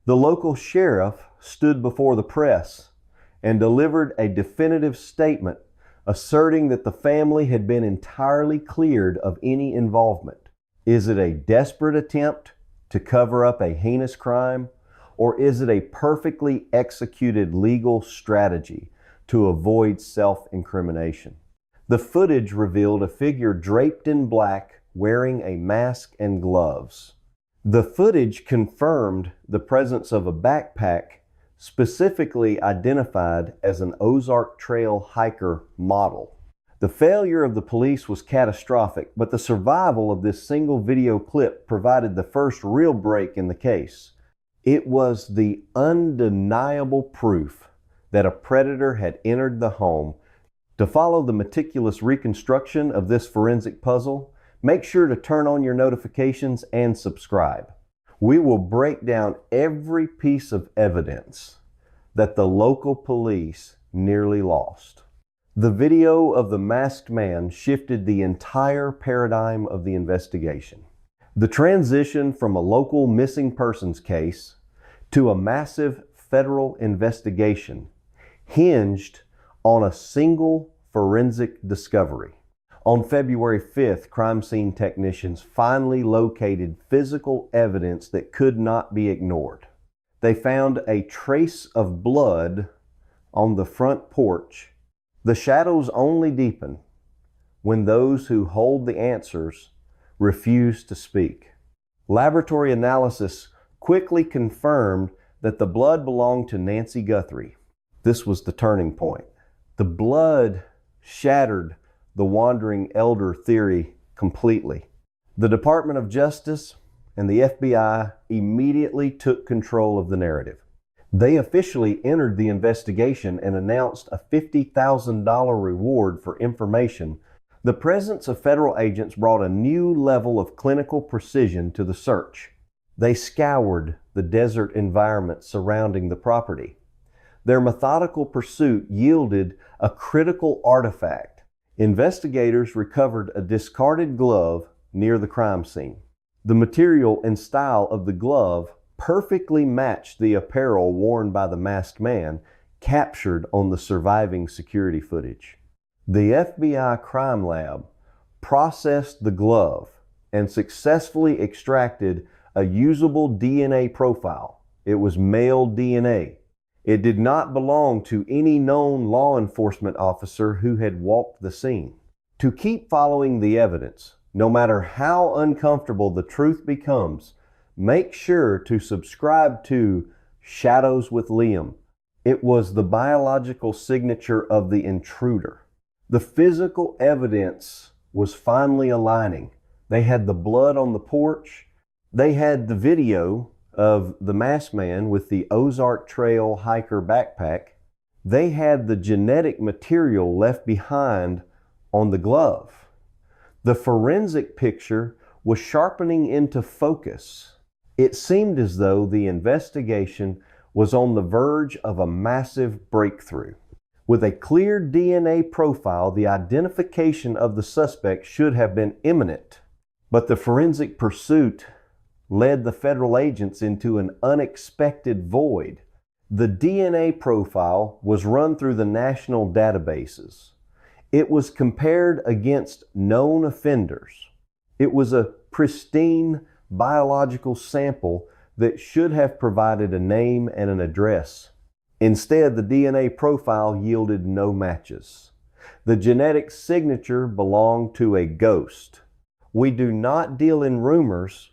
The local sheriff stood before the press and delivered a definitive statement asserting that the family had been entirely cleared of any involvement. Is it a desperate attempt to cover up a heinous crime, or is it a perfectly executed legal strategy to avoid self-incrimination? The footage revealed a figure draped in black, wearing a mask and gloves. The footage confirmed the presence of a backpack specifically identified as an Ozark Trail hiker model. The failure of the police was catastrophic, but the survival of this single video clip provided the first real break in the case. It was the undeniable proof that a predator had entered the home. To follow the meticulous reconstruction of this forensic puzzle, make sure to turn on your notifications and subscribe. We will break down every piece of evidence that the local police nearly lost. The video of the masked man shifted the entire paradigm of the investigation. The transition from a local missing persons case to a massive federal investigation hinged on a single forensic discovery. On February 5th, crime scene technicians finally located physical evidence that could not be ignored. They found a trace of blood on the front porch. The shadows only deepen when those who hold the answers refuse to speak. Laboratory analysis quickly confirmed that the blood belonged to Nancy Guthrie. This was the turning point. The blood shattered the wandering elder theory completely. The Department of Justice and the FBI immediately took control of the narrative. They officially entered the investigation and announced a $50,000 reward for information. The presence of federal agents brought a new level of clinical precision to the search. They scoured the desert environment surrounding the property. Their methodical pursuit yielded a critical artifact. Investigators recovered a discarded glove near the crime scene. The material and style of the glove perfectly matched the apparel worn by the masked man captured on the surviving security footage. The FBI crime lab processed the glove and successfully extracted a usable DNA profile. It was male DNA. It did not belong to any known law enforcement officer who had walked the scene. To keep following the evidence, no matter how uncomfortable the truth becomes, make sure to subscribe to Shadows with Liam. It was the biological signature of the intruder. The physical evidence was finally aligning. They had the blood on the porch. They had the video of the masked man with the Ozark Trail hiker backpack. They had the genetic material left behind on the glove. The forensic picture was sharpening into focus. It seemed as though the investigation was on the verge of a massive breakthrough. With a clear DNA profile, the identification of the suspect should have been imminent. But the forensic pursuit led the federal agents into an unexpected void. The DNA profile was run through the national databases. It was compared against known offenders. It was a pristine biological sample that should have provided a name and an address. Instead, the DNA profile yielded no matches. The genetic signature belonged to a ghost. We do not deal in rumors,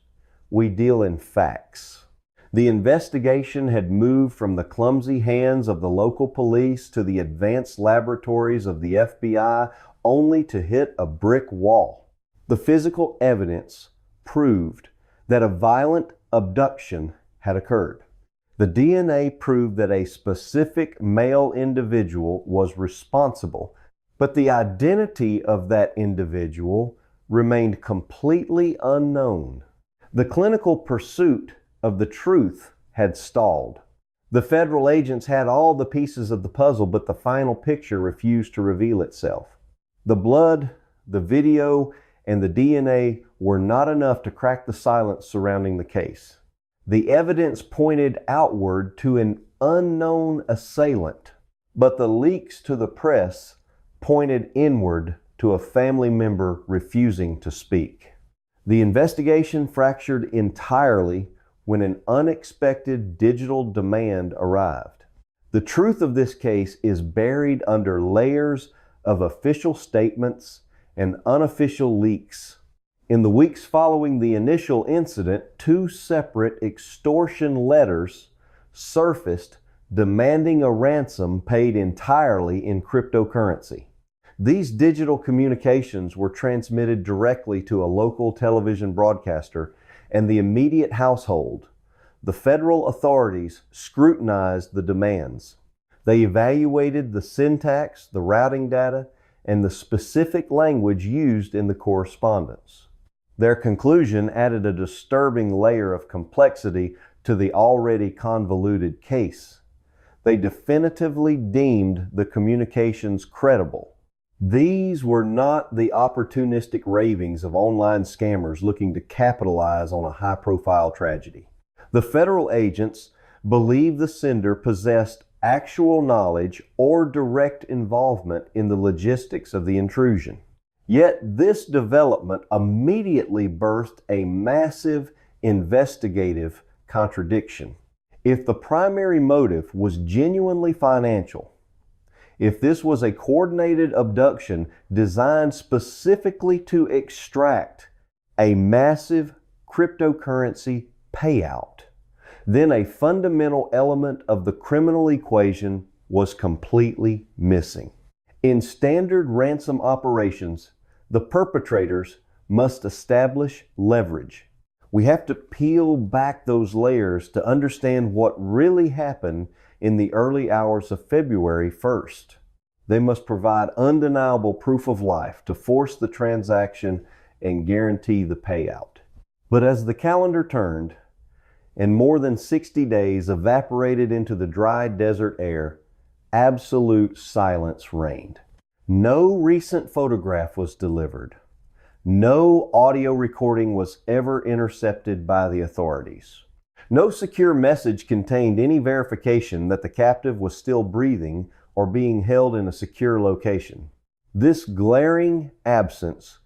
we deal in facts. The investigation had moved from the clumsy hands of the local police to the advanced laboratories of the FBI, only to hit a brick wall. The physical evidence proved that a violent abduction had occurred. The DNA proved that a specific male individual was responsible, but the identity of that individual remained completely unknown. The clinical pursuit of the truth had stalled. The federal agents had all the pieces of the puzzle, but the final picture refused to reveal itself. The blood, the video, and the DNA were not enough to crack the silence surrounding the case. The evidence pointed outward to an unknown assailant, but the leaks to the press pointed inward to a family member refusing to speak. The investigation fractured entirely when an unexpected digital demand arrived. The truth of this case is buried under layers of official statements and unofficial leaks. In the weeks following the initial incident, 2 separate extortion letters surfaced demanding a ransom paid entirely in cryptocurrency. These digital communications were transmitted directly to a local television broadcaster and the immediate household. The federal authorities scrutinized the demands. They evaluated the syntax, the routing data, and the specific language used in the correspondence. Their conclusion added a disturbing layer of complexity to the already convoluted case. They definitively deemed the communications credible. These were not the opportunistic ravings of online scammers looking to capitalize on a high-profile tragedy. The federal agents believed the sender possessed actual knowledge or direct involvement in the logistics of the intrusion. Yet this development immediately birthed a massive investigative contradiction. If the primary motive was genuinely financial, if this was a coordinated abduction designed specifically to extract a massive cryptocurrency payout, then a fundamental element of the criminal equation was completely missing. In standard ransom operations, the perpetrators must establish leverage. We have to peel back those layers to understand what really happened in the early hours of February 1st. They must provide undeniable proof of life to force the transaction and guarantee the payout. But as the calendar turned and more than 60 days evaporated into the dry desert air, absolute silence reigned. No recent photograph was delivered. No audio recording was ever intercepted by the authorities. No secure message contained any verification that the captive was still breathing or being held in a secure location. This glaring absence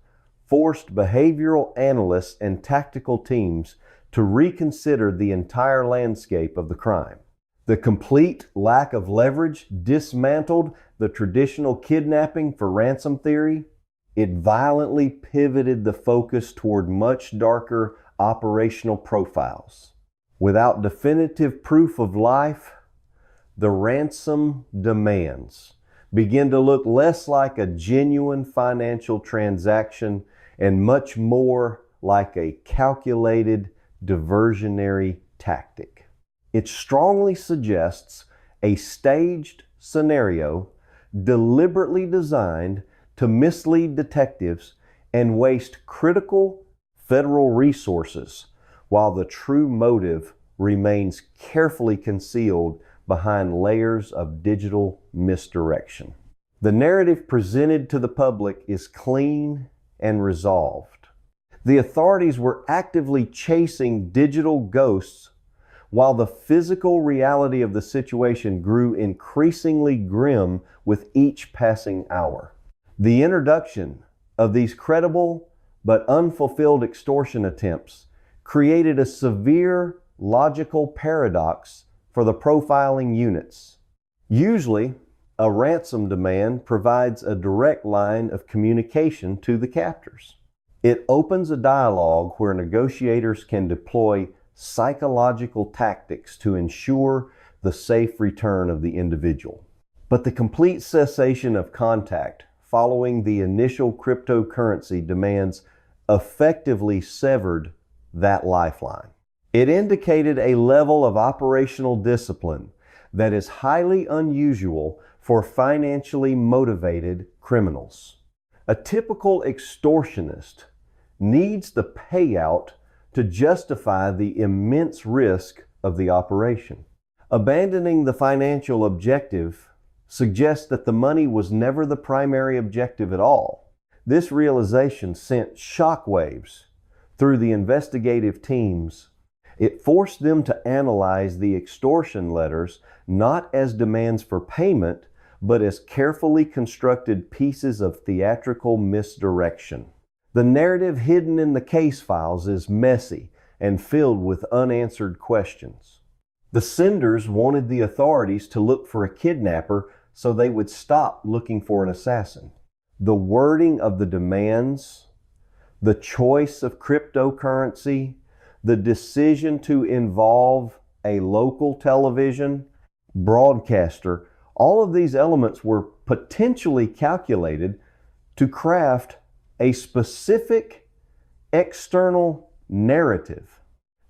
forced behavioral analysts and tactical teams to reconsider the entire landscape of the crime. The complete lack of leverage dismantled the traditional kidnapping for ransom theory. It violently pivoted the focus toward much darker operational profiles. Without definitive proof of life, the ransom demands begin to look less like a genuine financial transaction and much more like a calculated diversionary tactic. It strongly suggests a staged scenario deliberately designed to mislead detectives and waste critical federal resources, while the true motive remains carefully concealed behind layers of digital misdirection. The narrative presented to the public is clean and resolved. The authorities were actively chasing digital ghosts while the physical reality of the situation grew increasingly grim with each passing hour. The introduction of these credible but unfulfilled extortion attempts created a severe logical paradox for the profiling units. Usually, a ransom demand provides a direct line of communication to the captors. It opens a dialogue where negotiators can deploy psychological tactics to ensure the safe return of the individual. But the complete cessation of contact following the initial cryptocurrency demands effectively severed that lifeline. It indicated a level of operational discipline that is highly unusual for financially motivated criminals. A typical extortionist needs the payout to justify the immense risk of the operation. Abandoning the financial objective suggests that the money was never the primary objective at all. This realization sent shockwaves through the investigative teams It forced them to analyze the extortion letters not as demands for payment, but as carefully constructed pieces of theatrical misdirection. The narrative hidden in the case files is messy and filled with unanswered questions. The senders wanted the authorities to look for a kidnapper so they would stop looking for an assassin. The wording of the demands, the choice of cryptocurrency, the decision to involve a local television broadcaster, all of these elements were potentially calculated to craft a specific external narrative.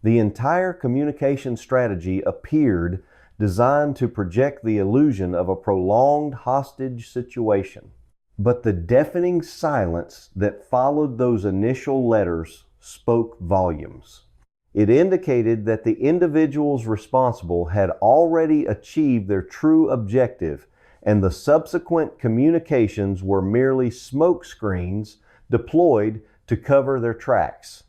The entire communication strategy appeared designed to project the illusion of a prolonged hostage situation. But the deafening silence that followed those initial letters spoke volumes. It indicated that the individuals responsible had already achieved their true objective, and the subsequent communications were merely smokescreens deployed to cover their tracks.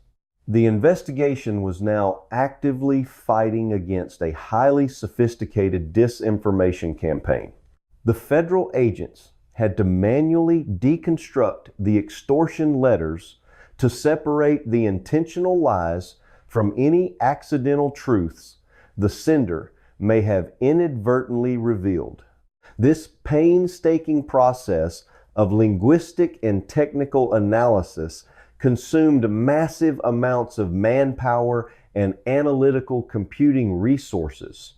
The investigation was now actively fighting against a highly sophisticated disinformation campaign. The federal agents had to manually deconstruct the extortion letters to separate the intentional lies from any accidental truths the sender may have inadvertently revealed. This painstaking process of linguistic and technical analysis consumed massive amounts of manpower and analytical computing resources.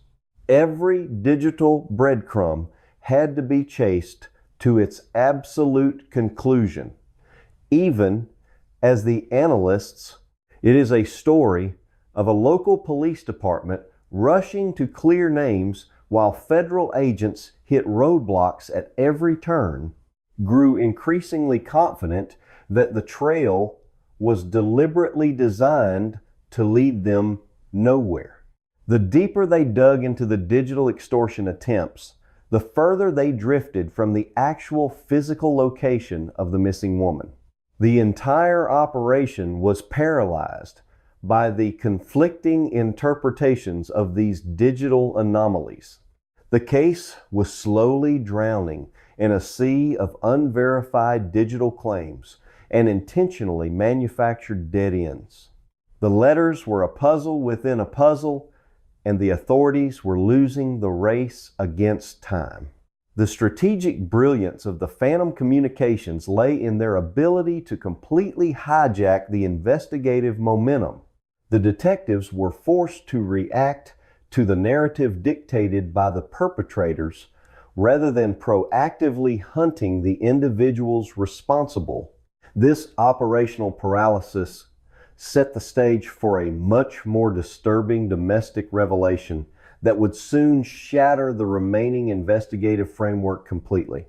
Every digital breadcrumb had to be chased to its absolute conclusion. Even as the analysts, it is a story of a local police department rushing to clear names while federal agents hit roadblocks at every turn, grew increasingly confident that the trail was deliberately designed to lead them nowhere. The deeper they dug into the digital extortion attempts, the further they drifted from the actual physical location of the missing woman. The entire operation was paralyzed by the conflicting interpretations of these digital anomalies. The case was slowly drowning in a sea of unverified digital claims and intentionally manufactured dead ends. The letters were a puzzle within a puzzle, and the authorities were losing the race against time. The strategic brilliance of the Phantom Communications lay in their ability to completely hijack the investigative momentum. The detectives were forced to react to the narrative dictated by the perpetrators rather than proactively hunting the individuals responsible. This operational paralysis set the stage for a much more disturbing domestic revelation that would soon shatter the remaining investigative framework completely.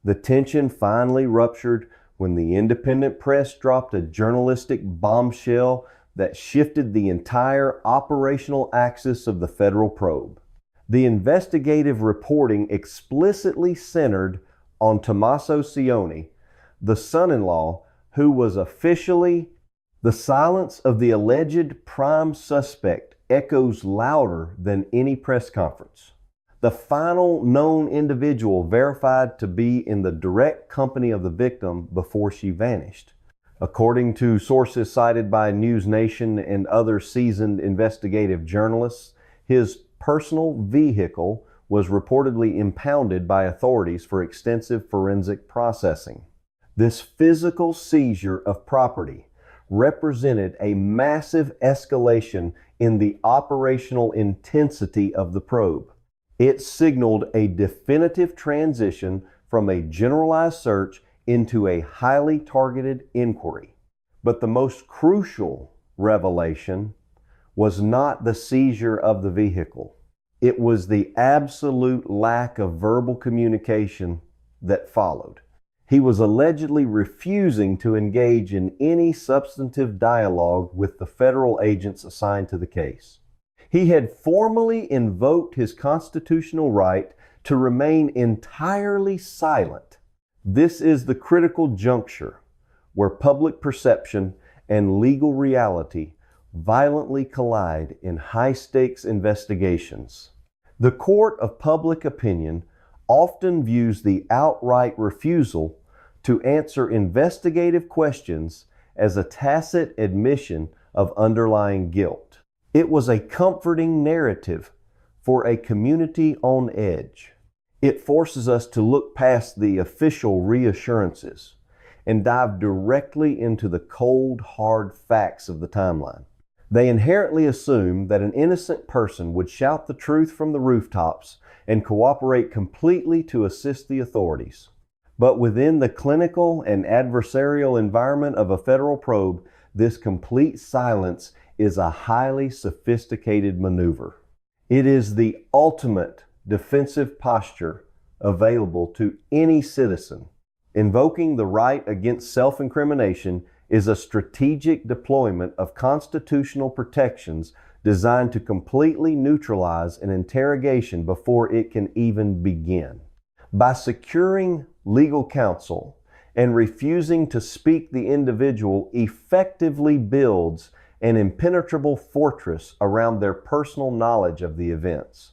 The tension finally ruptured when the independent press dropped a journalistic bombshell that shifted the entire operational axis of the federal probe. The investigative reporting explicitly centered on Tommaso Cioni, the son-in-law who was officially. The silence of the alleged prime suspect echoes louder than any press conference. The final known individual verified to be in the direct company of the victim before she vanished. According to sources cited by News Nation and other seasoned investigative journalists, his personal vehicle was reportedly impounded by authorities for extensive forensic processing. This physical seizure of property represented a massive escalation in the operational intensity of the probe. It signaled a definitive transition from a generalized search into a highly targeted inquiry. But the most crucial revelation was not the seizure of the vehicle. It was the absolute lack of verbal communication that followed. He was allegedly refusing to engage in any substantive dialogue with the federal agents assigned to the case. He had formally invoked his constitutional right to remain entirely silent. This is the critical juncture where public perception and legal reality violently collide in high-stakes investigations. The court of public opinion often views the outright refusal to answer investigative questions as a tacit admission of underlying guilt. It was a comforting narrative for a community on edge. It forces us to look past the official reassurances and dive directly into the cold, hard facts of the timeline. They inherently assume that an innocent person would shout the truth from the rooftops and cooperate completely to assist the authorities. But within the clinical and adversarial environment of a federal probe, this complete silence is a highly sophisticated maneuver. It is the ultimate defensive posture available to any citizen. Invoking the right against self-incrimination is a strategic deployment of constitutional protections designed to completely neutralize an interrogation before it can even begin. By securing legal counsel and refusing to speak, the individual effectively builds an impenetrable fortress around their personal knowledge of the events.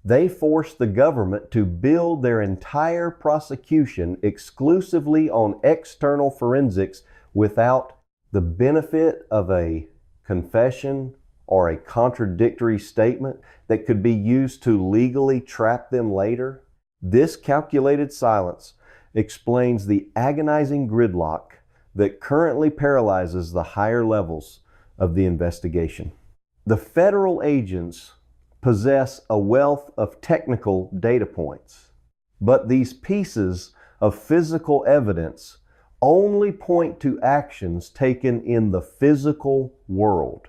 They force the government to build their entire prosecution exclusively on external forensics without the benefit of a confession or a contradictory statement that could be used to legally trap them later. This calculated silence explains the agonizing gridlock that currently paralyzes the higher levels of the investigation. The federal agents possess a wealth of technical data points, but these pieces of physical evidence only point to actions taken in the physical world.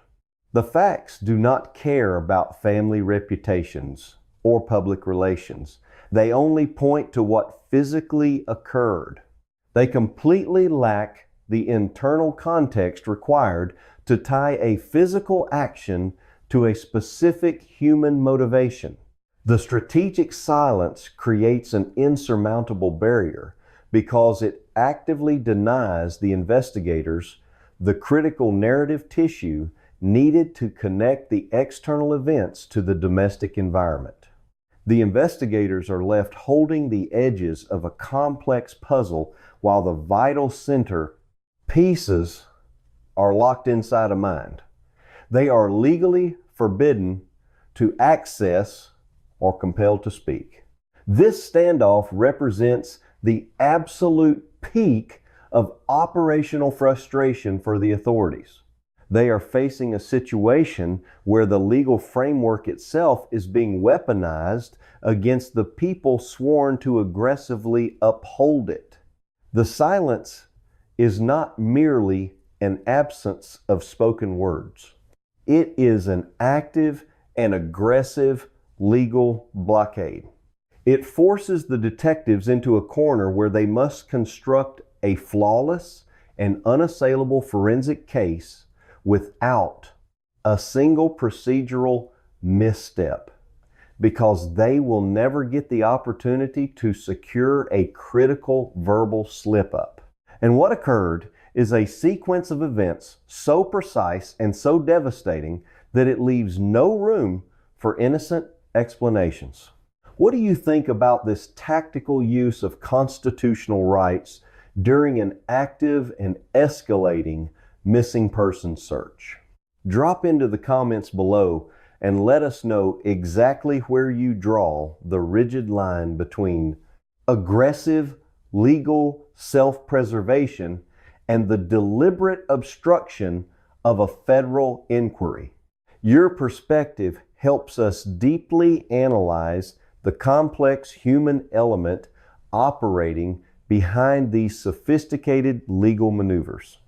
The facts do not care about family reputations or public relations. They only point to what physically occurred. They completely lack the internal context required to tie a physical action to a specific human motivation. The strategic silence creates an insurmountable barrier because it actively denies the investigators the critical narrative tissue needed to connect the external events to the domestic environment. The investigators are left holding the edges of a complex puzzle while the vital center pieces are locked inside a mind. They are legally forbidden to access or compelled to speak. This standoff represents the absolute peak of operational frustration for the authorities. They are facing a situation where the legal framework itself is being weaponized against the people sworn to aggressively uphold it. The silence is not merely an absence of spoken words. It is an active and aggressive legal blockade. It forces the detectives into a corner where they must construct a flawless and unassailable forensic case without a single procedural misstep, because they will never get the opportunity to secure a critical verbal slip-up. And what occurred is a sequence of events so precise and so devastating that it leaves no room for innocent explanations. What do you think about this tactical use of constitutional rights during an active and escalating missing person search? Drop into the comments below and let us know exactly where you draw the rigid line between aggressive legal self-preservation and the deliberate obstruction of a federal inquiry. Your perspective helps us deeply analyze the complex human element operating behind these sophisticated legal maneuvers.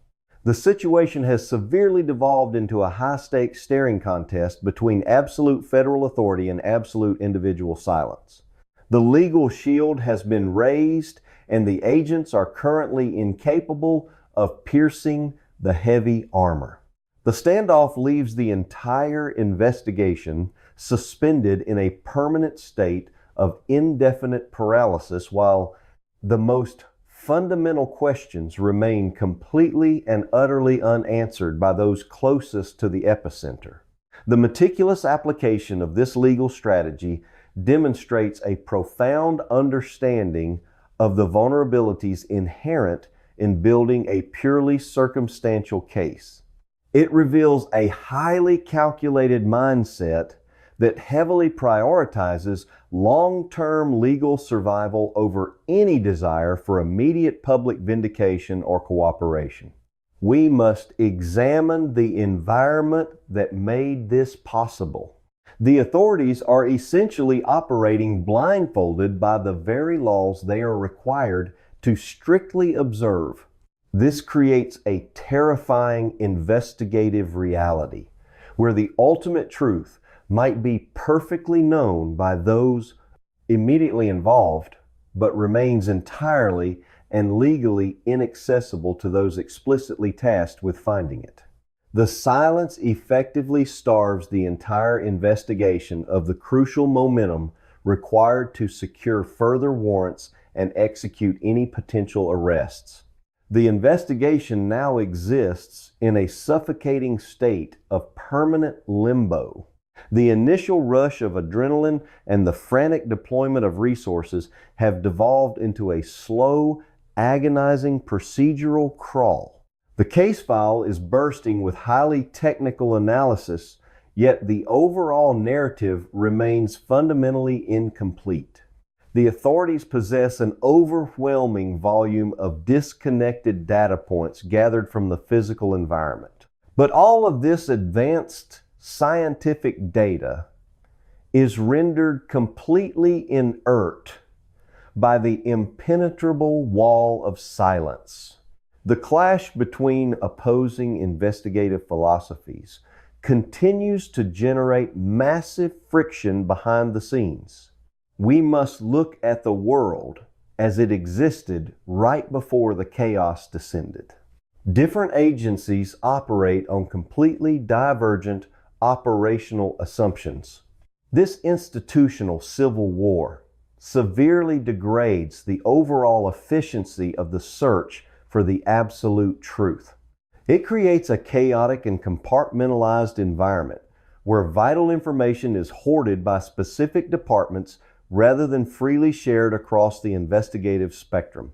The situation has severely devolved into a high-stakes staring contest between absolute federal authority and absolute individual silence. The legal shield has been raised, and the agents are currently incapable of piercing the heavy armor. The standoff leaves the entire investigation suspended in a permanent state of indefinite paralysis, while the most fundamental questions remain completely and utterly unanswered by those closest to the epicenter. The meticulous application of this legal strategy demonstrates a profound understanding of the vulnerabilities inherent in building a purely circumstantial case. It reveals a highly calculated mindset that heavily prioritizes long-term legal survival over any desire for immediate public vindication or cooperation. We must examine the environment that made this possible. The authorities are essentially operating blindfolded by the very laws they are required to strictly observe. This creates a terrifying investigative reality where the ultimate truth might be perfectly known by those immediately involved, but remains entirely and legally inaccessible to those explicitly tasked with finding it. The silence effectively starves the entire investigation of the crucial momentum required to secure further warrants and execute any potential arrests. The investigation now exists in a suffocating state of permanent limbo. The initial rush of adrenaline and the frantic deployment of resources have devolved into a slow, agonizing procedural crawl. The case file is bursting with highly technical analysis, yet the overall narrative remains fundamentally incomplete. The authorities possess an overwhelming volume of disconnected data points gathered from the physical environment. But all of this advanced scientific data is rendered completely inert by the impenetrable wall of silence. The clash between opposing investigative philosophies continues to generate massive friction behind the scenes. We must look at the world as it existed right before the chaos descended. Different agencies operate on completely divergent operational assumptions. This institutional civil war severely degrades the overall efficiency of the search for the absolute truth. It creates a chaotic and compartmentalized environment where vital information is hoarded by specific departments rather than freely shared across the investigative spectrum.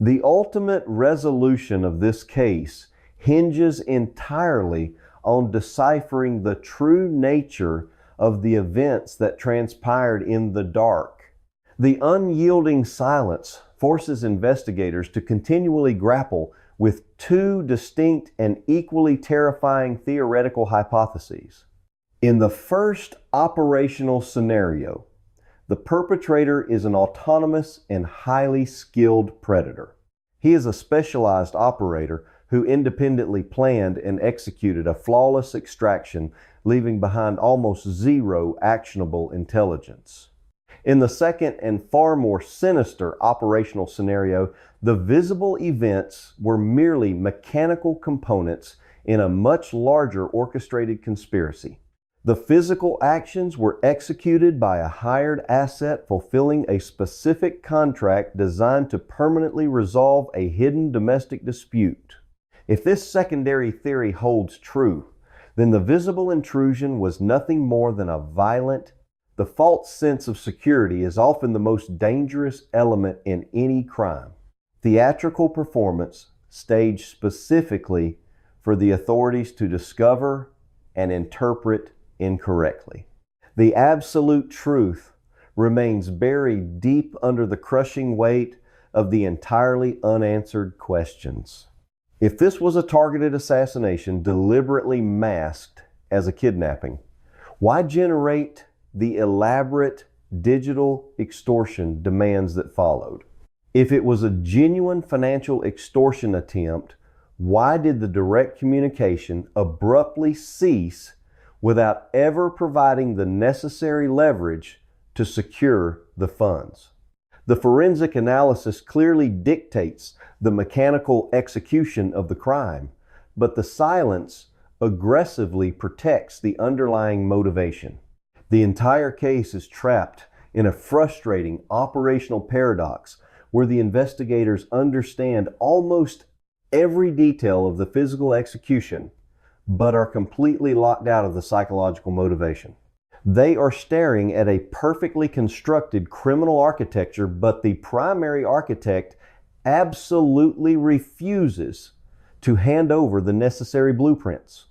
The ultimate resolution of this case hinges entirely on deciphering the true nature of the events that transpired in the dark. The unyielding silence forces investigators to continually grapple with two distinct and equally terrifying theoretical hypotheses. In the first operational scenario, the perpetrator is an autonomous and highly skilled predator. He is a specialized operator who independently planned and executed a flawless extraction, leaving behind almost zero actionable intelligence. In the second and far more sinister operational scenario, the visible events were merely mechanical components in a much larger orchestrated conspiracy. The physical actions were executed by a hired asset fulfilling a specific contract designed to permanently resolve a hidden domestic dispute. If this secondary theory holds true, then the visible intrusion was nothing more than the false sense of security is often the most dangerous element in any crime. Theatrical performance staged specifically for the authorities to discover and interpret incorrectly. The absolute truth remains buried deep under the crushing weight of the entirely unanswered questions. If this was a targeted assassination deliberately masked as a kidnapping, why generate the elaborate digital extortion demands that followed? If it was a genuine financial extortion attempt, why did the direct communication abruptly cease without ever providing the necessary leverage to secure the funds? The forensic analysis clearly dictates the mechanical execution of the crime, but the silence aggressively protects the underlying motivation. The entire case is trapped in a frustrating operational paradox where the investigators understand almost every detail of the physical execution, but are completely locked out of the psychological motivation. They are staring at a perfectly constructed criminal architecture, but the primary architect absolutely refuses to hand over the necessary blueprints.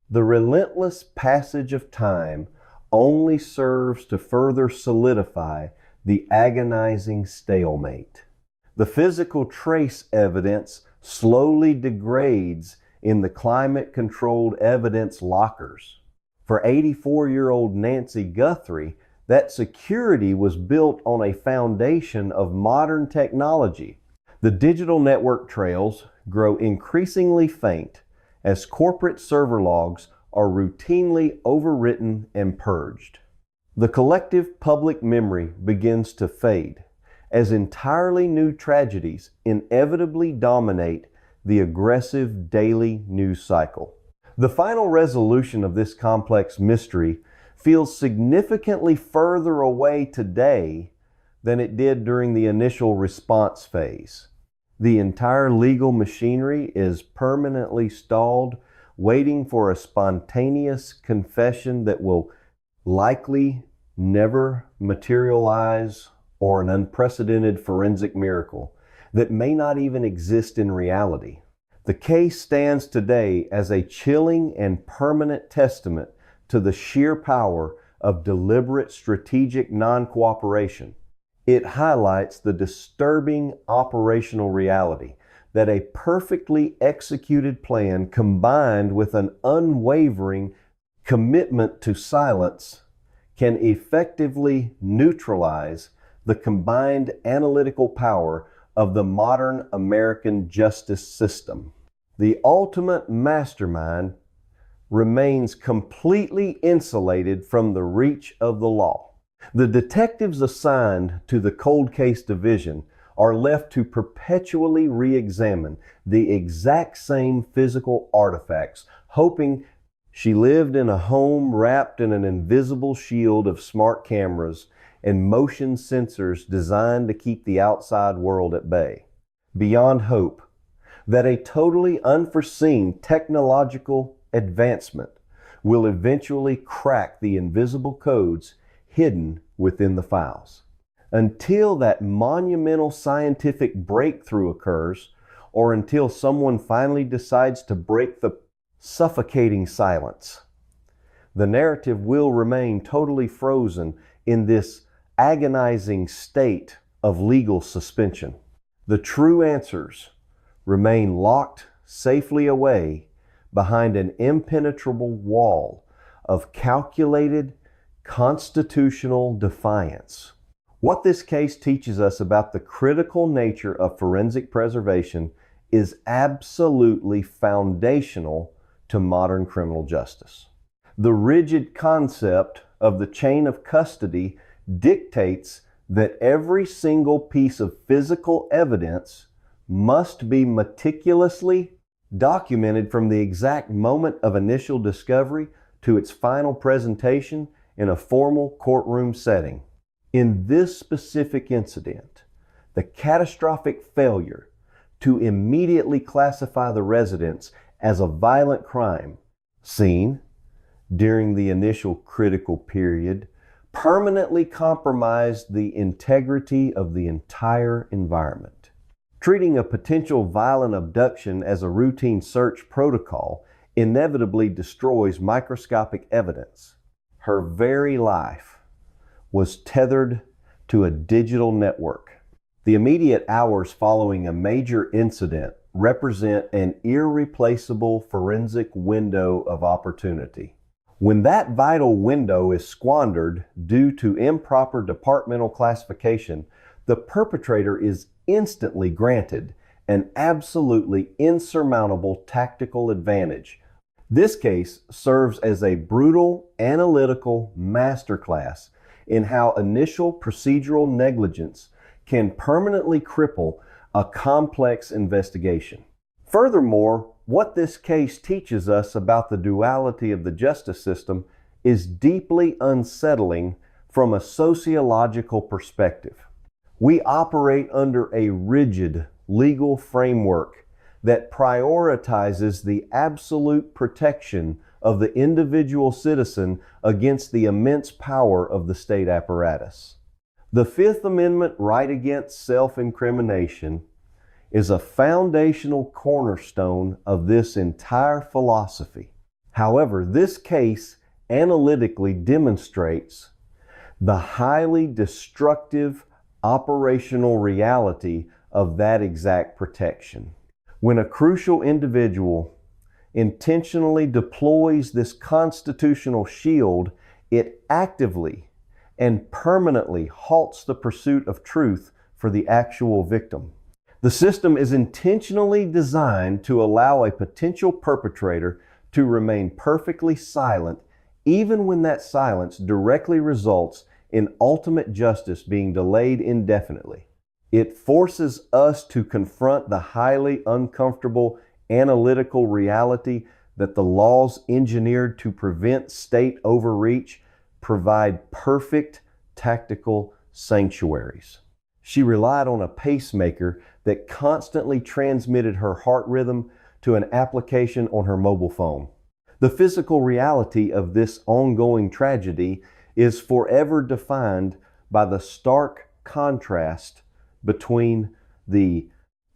The relentless passage of time only serves to further solidify the agonizing stalemate. The physical trace evidence slowly degrades in the climate-controlled evidence lockers. For 84-year-old Nancy Guthrie, that security was built on a foundation of modern technology. The digital network trails grow increasingly faint as corporate server logs are routinely overwritten and purged. The collective public memory begins to fade as entirely new tragedies inevitably dominate the aggressive daily news cycle. The final resolution of this complex mystery feels significantly further away today than it did during the initial response phase. The entire legal machinery is permanently stalled, waiting for a spontaneous confession that will likely never materialize, or an unprecedented forensic miracle that may not even exist in reality. The case stands today as a chilling and permanent testament to the sheer power of deliberate strategic non-cooperation. It highlights the disturbing operational reality that a perfectly executed plan combined with an unwavering commitment to silence can effectively neutralize the combined analytical power of the modern American justice system. The ultimate mastermind remains completely insulated from the reach of the law. The detectives assigned to the cold case division are left to perpetually re-examine the exact same physical artifacts, hoping she lived in a home wrapped in an invisible shield of smart cameras and motion sensors designed to keep the outside world at bay. Beyond hope that a totally unforeseen technological advancement will eventually crack the invisible codes hidden within the files. Until that monumental scientific breakthrough occurs, or until someone finally decides to break the suffocating silence, the narrative will remain totally frozen in this agonizing state of legal suspension. The true answers remain locked safely away behind an impenetrable wall of calculated constitutional defiance. What this case teaches us about the critical nature of forensic preservation is absolutely foundational to modern criminal justice. The rigid concept of the chain of custody dictates that every single piece of physical evidence must be meticulously documented from the exact moment of initial discovery to its final presentation in a formal courtroom setting. In this specific incident, the catastrophic failure to immediately classify the residence as a violent crime scene during the initial critical period permanently compromised the integrity of the entire environment. Treating a potential violent abduction as a routine search protocol inevitably destroys microscopic evidence. Her very life was tethered to a digital network. The immediate hours following a major incident represent an irreplaceable forensic window of opportunity. When that vital window is squandered due to improper departmental classification, the perpetrator is instantly granted an absolutely insurmountable tactical advantage. This case serves as a brutal analytical masterclass in how initial procedural negligence can permanently cripple a complex investigation. Furthermore, what this case teaches us about the duality of the justice system is deeply unsettling from a sociological perspective. We operate under a rigid legal framework that prioritizes the absolute protection of the individual citizen against the immense power of the state apparatus. The Fifth Amendment right against self-incrimination is a foundational cornerstone of this entire philosophy. However, this case analytically demonstrates the highly destructive operational reality of that exact protection. When a crucial individual intentionally deploys this constitutional shield, it actively and permanently halts the pursuit of truth for the actual victim. The system is intentionally designed to allow a potential perpetrator to remain perfectly silent, even when that silence directly results in ultimate justice being delayed indefinitely. It forces us to confront the highly uncomfortable analytical reality that the laws engineered to prevent state overreach provide perfect tactical sanctuaries. She relied on a pacemaker that constantly transmitted her heart rhythm to an application on her mobile phone. The physical reality of this ongoing tragedy is forever defined by the stark contrast between the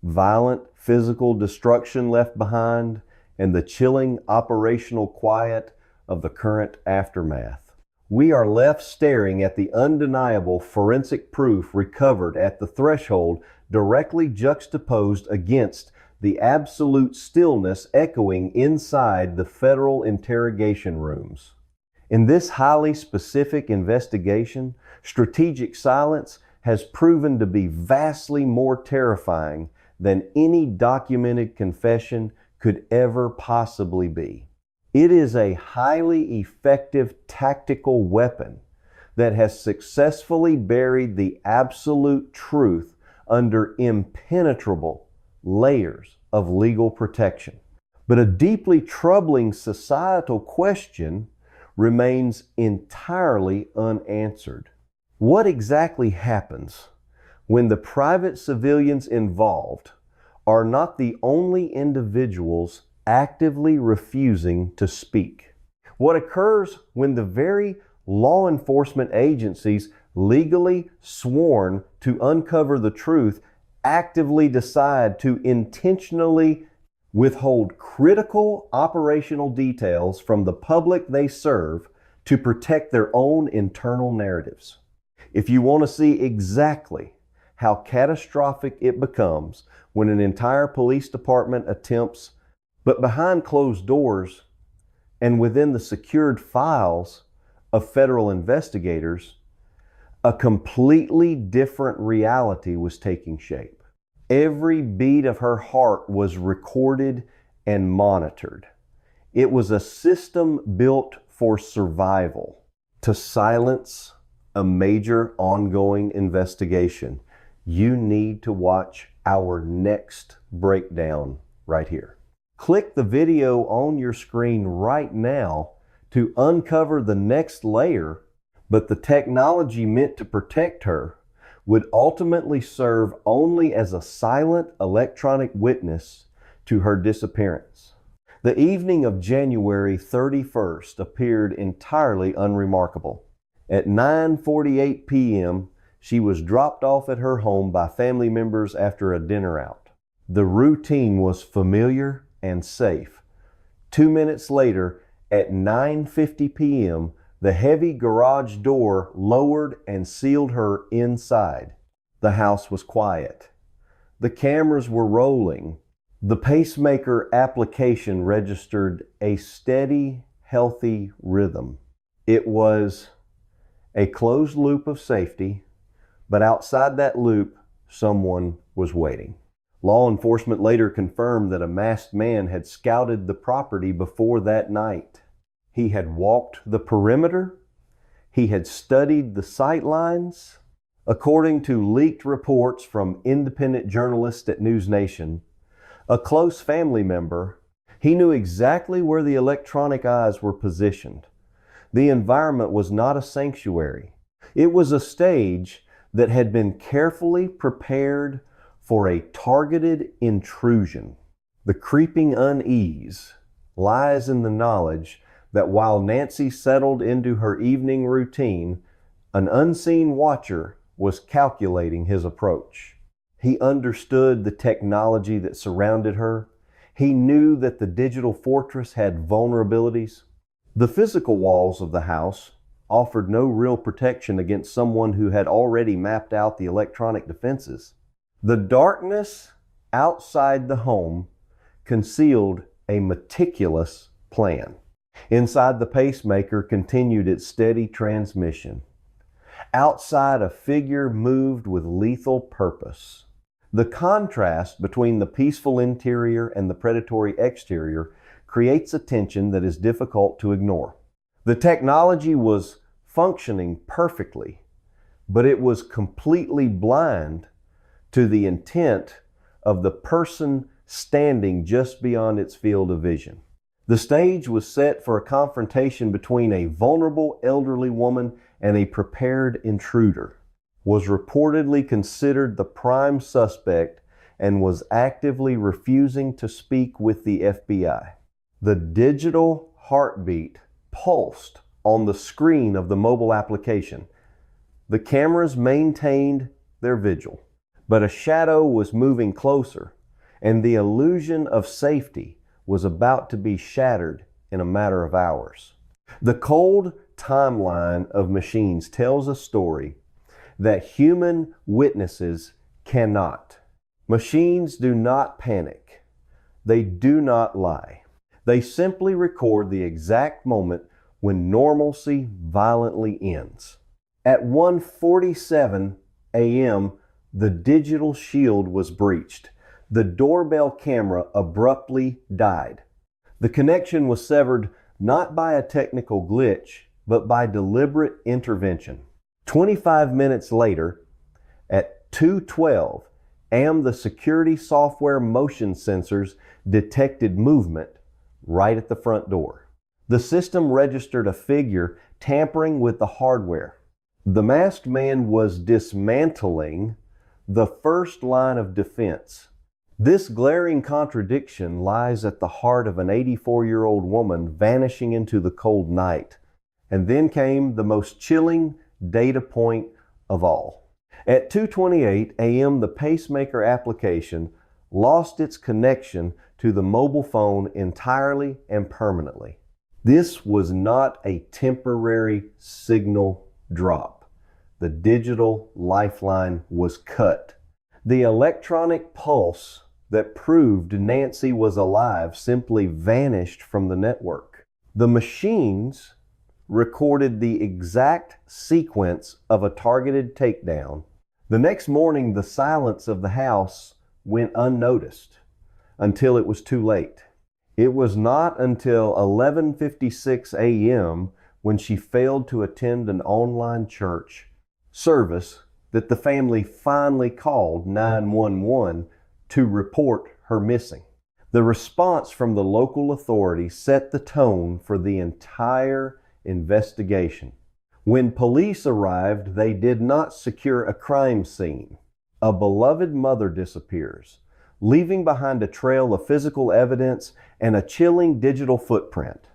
violent physical destruction left behind and the chilling operational quiet of the current aftermath. We are left staring at the undeniable forensic proof recovered at the threshold, directly juxtaposed against the absolute stillness echoing inside the federal interrogation rooms. In this highly specific investigation, strategic silence has proven to be vastly more terrifying than any documented confession could ever possibly be. It is a highly effective tactical weapon that has successfully buried the absolute truth under impenetrable layers of legal protection. But a deeply troubling societal question remains entirely unanswered. What exactly happens when the private civilians involved are not the only individuals actively refusing to speak? What occurs when the very law enforcement agencies legally sworn to uncover the truth actively decide to intentionally withhold critical operational details from the public they serve to protect their own internal narratives? If you want to see exactly how catastrophic it becomes when an entire police department attempts, but behind closed doors and within the secured files of federal investigators, a completely different reality was taking shape. Every beat of her heart was recorded and monitored. It was a system built for survival. To silence a major ongoing investigation, you need to watch our next breakdown right here. Click the video on your screen right now to uncover the next layer, but the technology meant to protect her would ultimately serve only as a silent electronic witness to her disappearance. The evening of January 31st appeared entirely unremarkable. At 9:48 p.m., she was dropped off at her home by family members after a dinner out. The routine was familiar and safe. 2 minutes later, at 9:50 p.m., the heavy garage door lowered and sealed her inside. The house was quiet. The cameras were rolling. The pacemaker application registered a steady, healthy rhythm. It was a closed loop of safety, but outside that loop, someone was waiting. Law enforcement later confirmed that a masked man had scouted the property before that night. He had walked the perimeter. He had studied the sight lines. According to leaked reports from independent journalists at News Nation, a close family member, he knew exactly where the electronic eyes were positioned. The environment was not a sanctuary. It was a stage that had been carefully prepared for a targeted intrusion. The creeping unease lies in the knowledge that while Nancy settled into her evening routine, an unseen watcher was calculating his approach. He understood the technology that surrounded her. He knew that the digital fortress had vulnerabilities. The physical walls of the house offered no real protection against someone who had already mapped out the electronic defenses. The darkness outside the home concealed a meticulous plan. Inside, the pacemaker continued its steady transmission. Outside, a figure moved with lethal purpose. The contrast between the peaceful interior and the predatory exterior creates a tension that is difficult to ignore. The technology was functioning perfectly, but it was completely blind to the intent of the person standing just beyond its field of vision. The stage was set for a confrontation between a vulnerable elderly woman and a prepared intruder. Was reportedly considered the prime suspect and was actively refusing to speak with the FBI. The digital heartbeat pulsed on the screen of the mobile application. The cameras maintained their vigil, but a shadow was moving closer, and the illusion of safety was about to be shattered in a matter of hours. The cold timeline of machines tells a story that human witnesses cannot. Machines do not panic. They do not lie. They simply record the exact moment when normalcy violently ends. At 1:47 a.m., the digital shield was breached. The doorbell camera abruptly died. The connection was severed not by a technical glitch, but by deliberate intervention. 25 minutes later, at 2:12 a.m., the security software motion sensors detected movement right at the front door. The system registered a figure tampering with the hardware. The masked man was dismantling the first line of defense. This glaring contradiction lies at the heart of an 84-year-old woman vanishing into the cold night. And then came the most chilling data point of all. At 2:28 a.m., the pacemaker application lost its connection to the mobile phone entirely and permanently. This was not a temporary signal drop. The digital lifeline was cut. The electronic pulse that proved Nancy was alive simply vanished from the network. The machines recorded the exact sequence of a targeted takedown. The next morning, the silence of the house went unnoticed until it was too late. It was not until 11:56 a.m. when she failed to attend an online church service that the family finally called 911 to report her missing. The response from the local authorities set the tone for the entire investigation. When police arrived, they did not secure a crime scene. A beloved mother disappears, leaving behind a trail of physical evidence and a chilling digital footprint.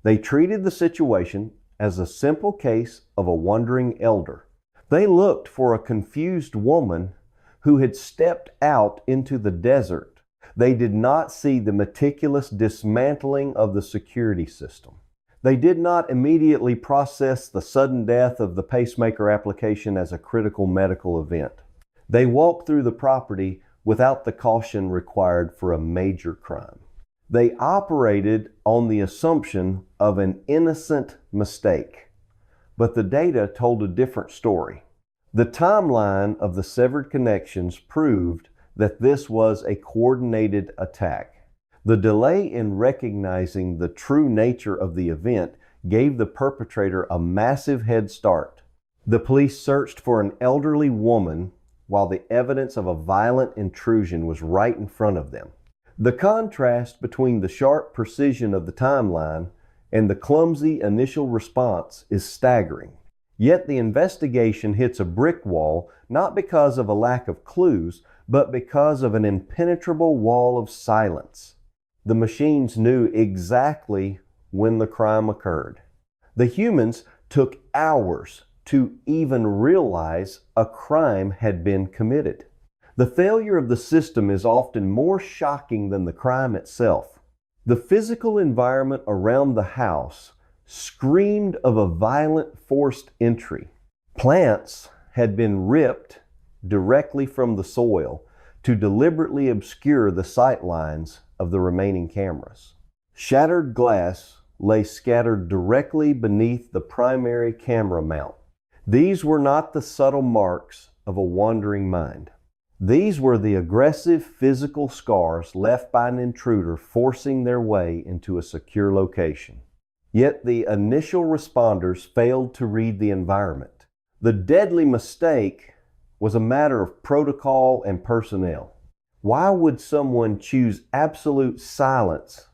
They treated the situation as a simple case of a wandering elder. They looked for a confused woman who had stepped out into the desert. They did not see the meticulous dismantling of the security system. They did not immediately process the sudden death of the pacemaker application as a critical medical event. They walked through the property without the caution required for a major crime. They operated on the assumption of an innocent mistake, but the data told a different story. The timeline of the severed connections proved that this was a coordinated attack. The delay in recognizing the true nature of the event gave the perpetrator a massive head start. The police searched for an elderly woman while the evidence of a violent intrusion was right in front of them. The contrast between the sharp precision of the timeline and the clumsy initial response is staggering. Yet the investigation hits a brick wall not because of a lack of clues, but because of an impenetrable wall of silence. The machines knew exactly when the crime occurred. The humans took hours to even realize a crime had been committed. The failure of the system is often more shocking than the crime itself. The physical environment around the house screamed of a violent forced entry. Plants had been ripped directly from the soil to deliberately obscure the sight lines of the remaining cameras. Shattered glass lay scattered directly beneath the primary camera mount. These were not the subtle marks of a wandering mind. These were the aggressive physical scars left by an intruder forcing their way into a secure location. Yet the initial responders failed to read the environment. The deadly mistake was a matter of protocol and personnel. Why would someone choose absolute silence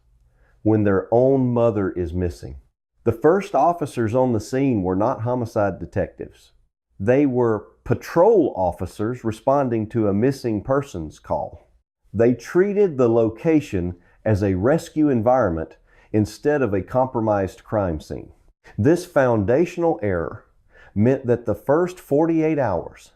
when their own mother is missing? The first officers on the scene were not homicide detectives. They were patrol officers responding to a missing persons call. They treated the location as a rescue environment instead of a compromised crime scene. This foundational error meant that the first 48 hours,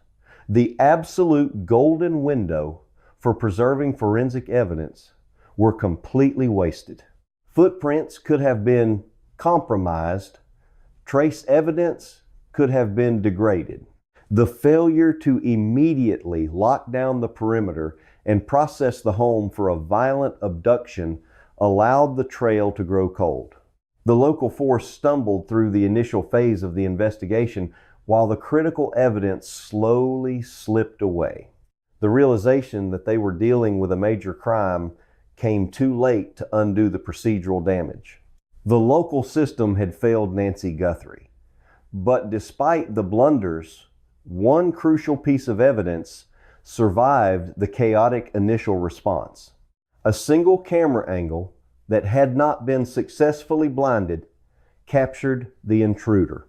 the absolute golden window for preserving forensic evidence, were completely wasted. Footprints could have been compromised, trace evidence could have been degraded. The failure to immediately lock down the perimeter and process the home for a violent abduction allowed the trail to grow cold. The local force stumbled through the initial phase of the investigation while the critical evidence slowly slipped away. The realization that they were dealing with a major crime came too late to undo the procedural damage. The local system had failed Nancy Guthrie, but despite the blunders, one crucial piece of evidence survived the chaotic initial response. A single camera angle that had not been successfully blinded captured the intruder.